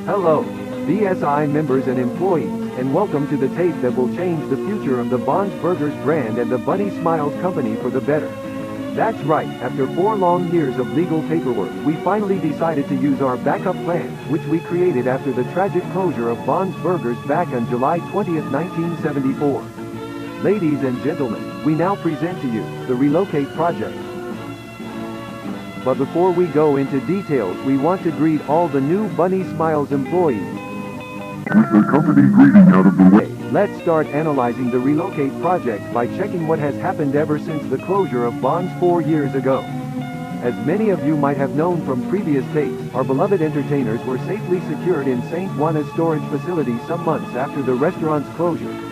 Hello, BSI members and employees, and welcome to the tape that will change the future of the Bonds Burgers brand and the Bunny Smiles company for the better. That's right, after 4 long years of legal paperwork, we finally decided to use our backup plan, which we created after the tragic closure of Bonds Burgers back on July 20th, 1974. Ladies and gentlemen, we now present to you the Relocate Project. But before we go into details, we want to greet all the new Bunny Smiles employees. With the company greeting out of the way, let's start analyzing the Relocate Project by checking what has happened ever since the closure of Bonds 4 years ago. As many of you might have known from previous tapes, our beloved entertainers were safely secured in St. Juana's storage facility some months after the restaurant's closure.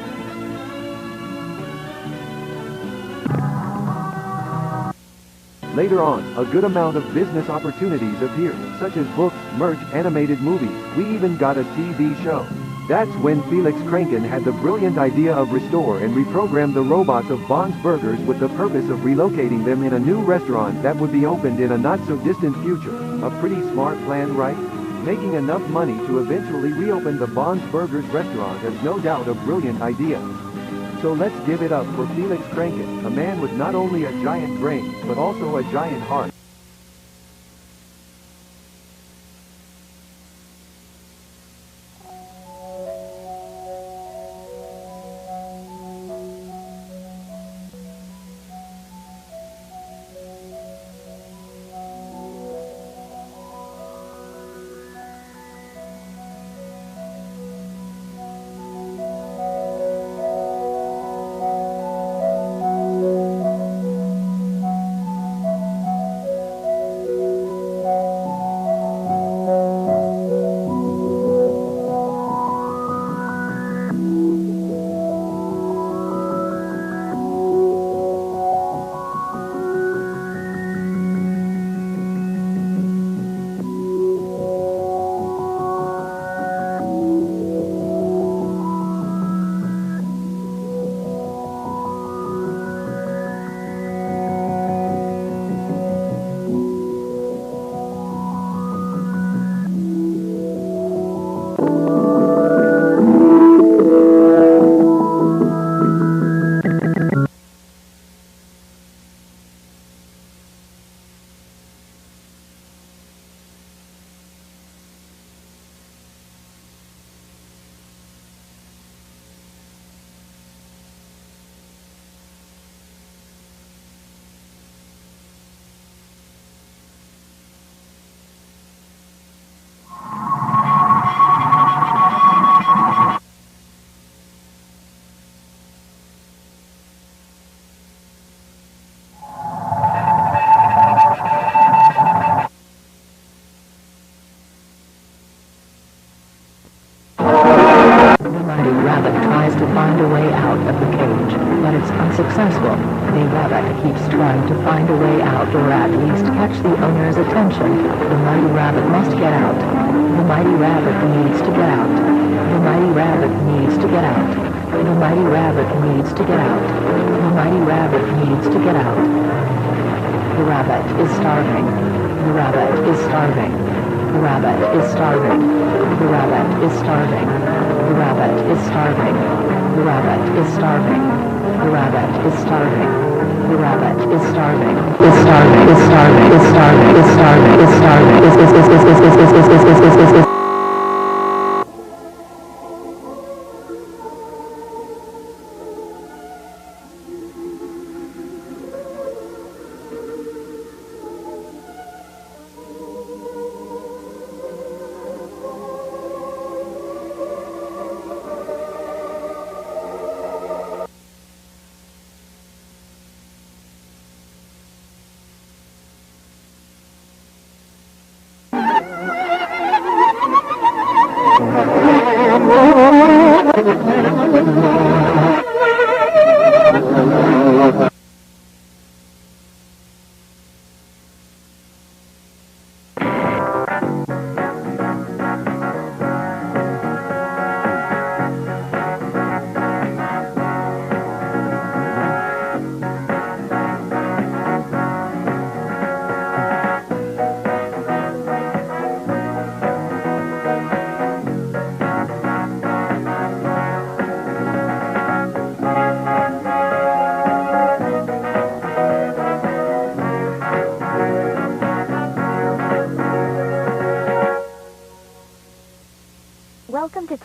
Later on, a good amount of business opportunities appeared, such as books, merch, animated movies. We even got a TV show. That's when Felix Kranken had the brilliant idea of restore and reprogram the robots of Bonds Burgers with the purpose of relocating them in a new restaurant that would be opened in a not-so-distant future. A pretty smart plan, right? Making enough money to eventually reopen the Bonds Burgers restaurant is no doubt a brilliant idea. So let's give it up for Felix Kranken, a man with not only a giant brain, but also a giant heart. find a way out of the cage, but it's unsuccessful. The rabbit keeps trying to find a way out, or at least catch the owner's attention. The mighty rabbit must get out. The mighty rabbit needs to get out. The mighty rabbit needs to get out. The mighty rabbit needs to get out. The mighty rabbit needs to get out. The rabbit is starving. The rabbit is starving. The rabbit is starving. The rabbit is starving. The rabbit is starving. The rabbit is starving. The rabbit is starving. The rabbit is starving. Is starving. Is starving. Is starving. Is starving. Is starving. Is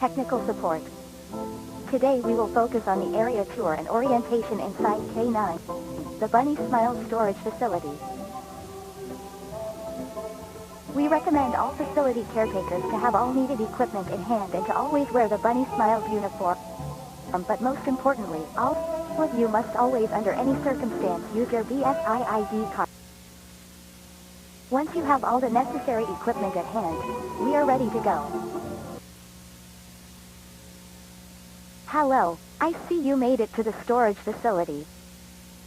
technical support. Today we will focus on the area tour and orientation inside K9, the Bunny Smiles storage facility. We recommend all facility caretakers to have all needed equipment in hand and to always wear the Bunny Smiles uniform. But most importantly, all of you must always under any circumstance use your BSI ID card. Once you have all the necessary equipment at hand, we are ready to go. Hello, I see you made it to the storage facility.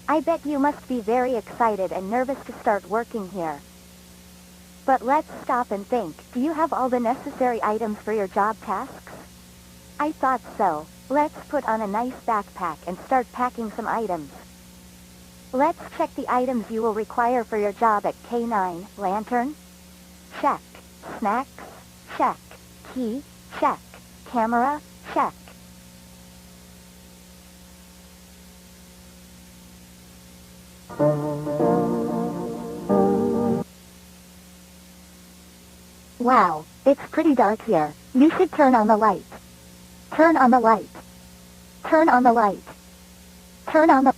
I bet you must be very excited and nervous to start working here. But let's stop and think, do you have all the necessary items for your job tasks? I thought so. Let's put on a nice backpack and start packing some items. Let's check the items you will require for your job at K9. Lantern? Check. Snacks? Check. Key? Check. Camera? Check. Wow, it's pretty dark here. You should turn on the light. Turn on the light. Turn on the light. Turn on the...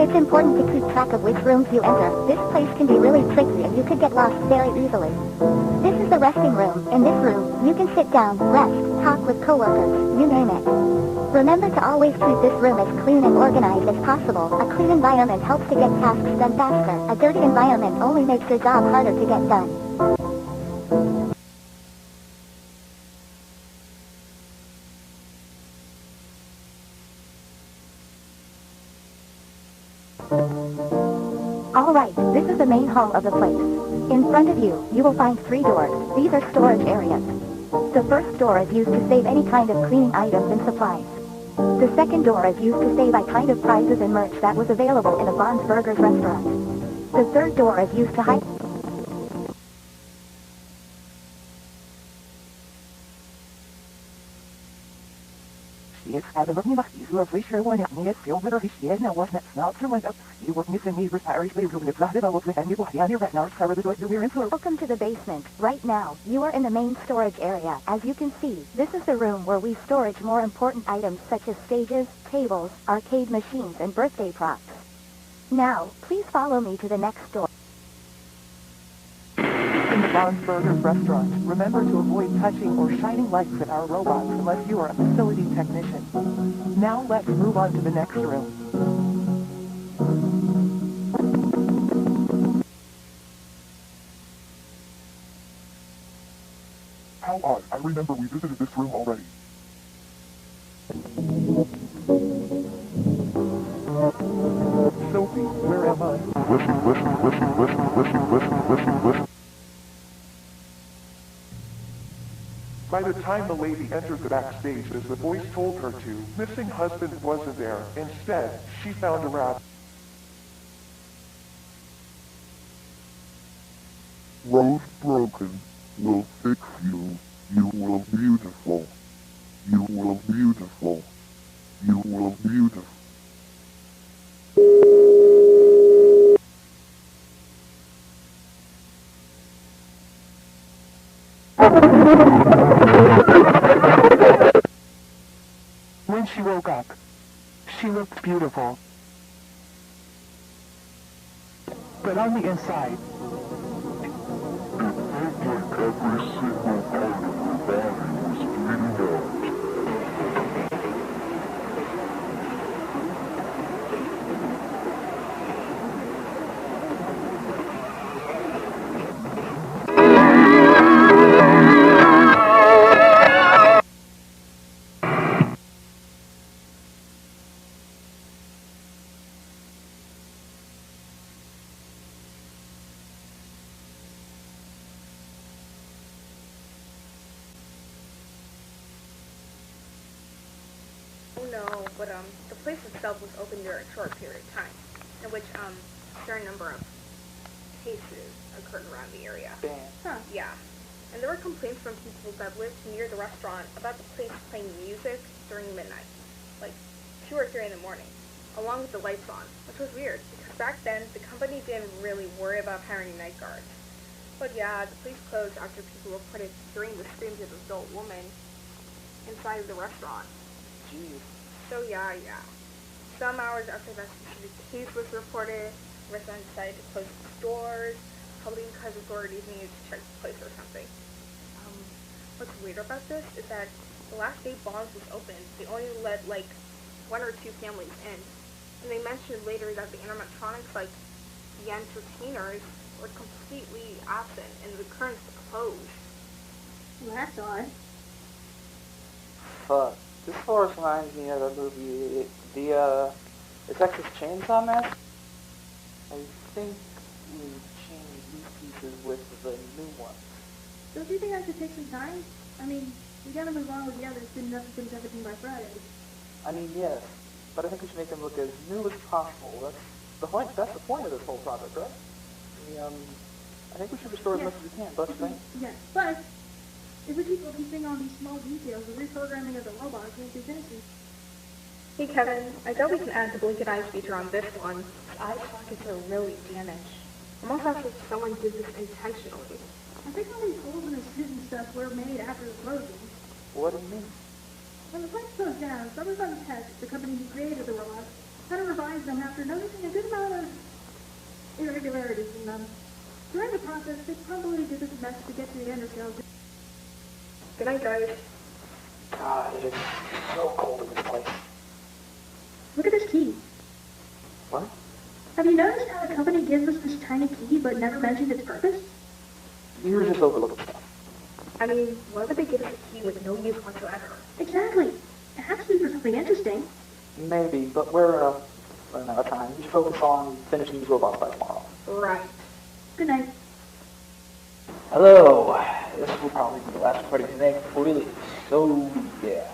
It's important to keep track of which rooms you enter. This place can be really tricky and you could get lost very easily. This is the resting room. In this room, you can sit down, rest, talk with coworkers, you name it. Remember to always keep this room as clean and organized as possible. A clean environment helps to get tasks done faster. A dirty environment only makes your job harder to get done. Alright, this is the main hall of the place. In front of you, you will find 3 doors. These are storage areas. The first door is used to save any kind of cleaning items and supplies. The second door is used to save any kind of prizes and merch that was available in a Bond's Burgers restaurant. The third door is used to hide... It's absolutely must be so free sure one at me still better his head now wasn't not through up. You were missing me precisely to the planet of the and you will hear right now cover the we're in for. Welcome to the basement. Right now, you are in the main storage area. As you can see, this is the room where we storage more important items such as stages, tables, arcade machines and birthday props. Now, please follow me to the next door. In the Bond's Burgers restaurant, remember to avoid touching or shining lights at our robots unless you are a facility technician. Now let's move on to the next room. How odd. I remember we visited this room already. Sophie, where am I? Listen. By the time the lady entered the backstage as the voice told her to, missing husband wasn't there. Instead, she found a rabbit. Rose broken will fix you. You will beautiful. You will beautiful. You will beautiful. When she woke up, she looked beautiful. But on the inside, It felt like every single part of her body was bleeding out. No, but the place itself was open during a short period of time, in which a certain number of cases occurred around the area. damn. Yeah. And there were complaints from people that lived near the restaurant about the place playing music during midnight, like 2 or 3 in the morning, along with the lights on, which was weird, because back then the company didn't really worry about hiring night guards. But yeah, the place closed after people reported hearing the screams of an adult woman inside of the restaurant. Jeez. So yeah. Some hours after that specific case was reported, restaurants decided to close its doors, probably because authorities needed to check the place or something. What's weird about this is that the last day Bonds was open, they only let like 1 or 2 families in. And they mentioned later that the animatronics, like the entertainers, were completely absent and the curtains were closed. Well, that's odd. Fuck. This forest reminds me of a movie, the Texas Chainsaw Massacre. I think we changed these pieces with the new ones. Don't you think I should take some time? I mean, we gotta move on with the others, didn't have to finish everything by Friday. I mean, yes, but I think we should make them look as new as possible. That's the point of this whole project, right? I think we should restore as much as we can, don't you think? Yes, but if we keep focusing on these small details, the reprogramming of the robots won't be finished. Hey Kevin, I bet we can add the blinking eyes feature on this one. The eye sockets are really damaged. Almost as if someone did this intentionally. I think all these holes in the suit and stuff were made after the closing. What do you mean? When the place closed down, Summers on Tech, the company who created the robots, had to revise them after noticing a good amount of irregularities in them. During the process, they probably did this mess to get to the undershells. Good night, guys. God, it is so cold in this place. Look at this key. What? Have you noticed how the company gives us this tiny key but never mentioned its purpose? You're just overlooking stuff. I mean, why would they give us a key with no use whatsoever? Exactly. It has to be for something interesting. Maybe, but we're running out of time. We should focus on finishing these robots by tomorrow. Right. Good night. Hello. This will probably be the last recording to make before we leave. So, yeah.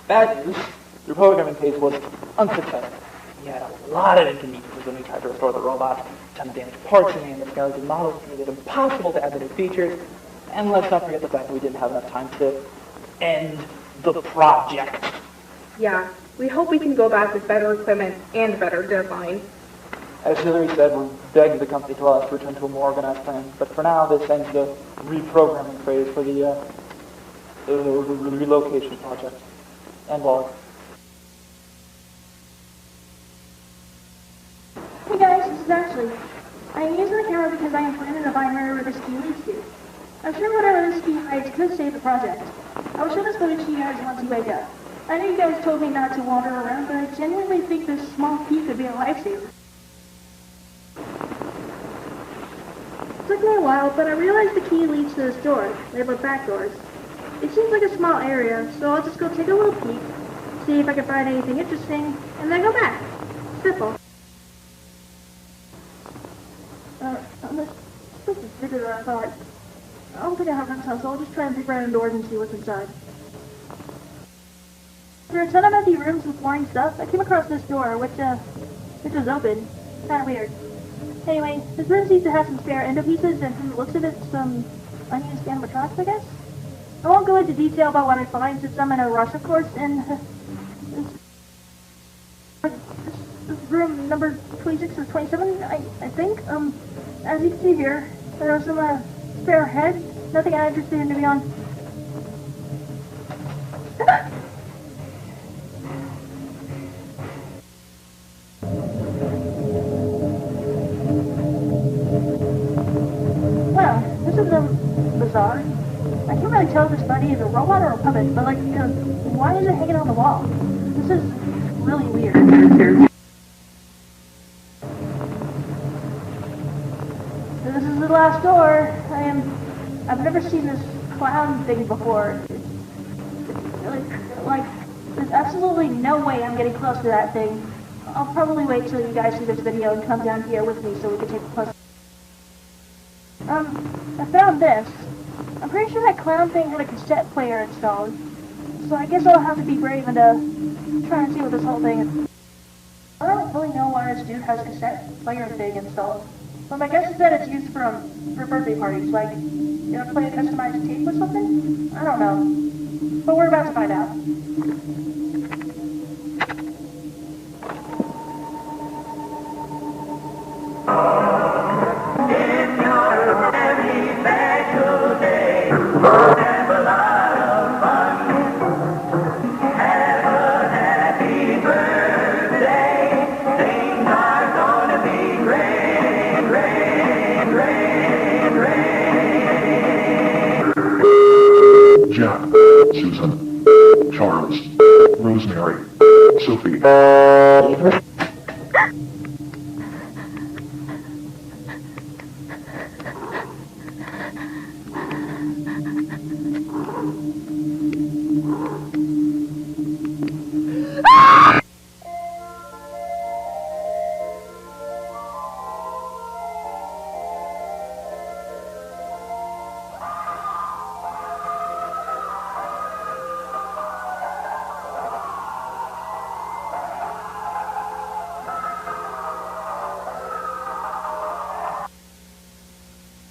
Bad news. The programming phase was unsuccessful. We had a lot of inconveniences when we tried to restore the robots. Some damaged parts and the skeleton models made it impossible to add the new features. And let's not forget the fact that we didn't have enough time to end the project. Yeah, we hope we can go back with better equipment and a better deadline. As Hillary said, we're begging the company to allow us to return to a more organized plan. But for now, this ends the reprogramming phase for the relocation project. And well, Hey guys, this is Ashley. I am using the camera because I am planning to find wherever this key leads to. I'm sure whatever this key hides could save the project. I will show this footage to you guys once you wake up. I know you guys told me not to wander around, but I genuinely think this small key could be a lifesaver. It took me a while, but I realized the key leads to this door, labeled back doors. It seems like a small area, so I'll just go take a little peek, see if I can find anything interesting, and then go back. Simple. This is bigger than I thought. I don't think I have enough, so I'll just try and peek around doors and see what's inside. There are a ton of empty rooms with boring stuff. I came across this door, which was open. Kinda weird. Anyway, this room seems to have some spare endo pieces, and from the looks of it, some unused animatronics, I guess? I won't go into detail about what I find, since I'm in a rush, of course, and this room number 26 or 27, I think. As you can see here, there are some spare heads. Nothing I'm interested in, to be honest. Well, this is bizarre. I can't really tell if this buddy is a robot or a puppet, but like, why is it hanging on the wall? This is really weird. This is the last door. I've never seen this clown thing before. It's really, like, there's absolutely no way I'm getting close to that thing. I'll probably wait till you guys see this video and come down here with me so we can take a close. I found this. I'm pretty sure that clown thing had a cassette player installed. So I guess I'll have to be brave and try and see what this whole thing is. I don't really know why this dude has a cassette player thing installed. But my guess is that it's used for birthday parties, like, you know, play a customized tape or something? I don't know. But we're about to find out. In your Susan, Charles, Rosemary, Sophie.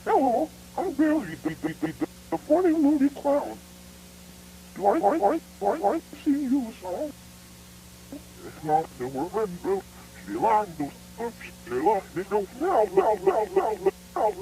Hello, I'm Billy, the funny movie clown. Do I see you, son? It's not the woman, she lied to us, she lied to us, now.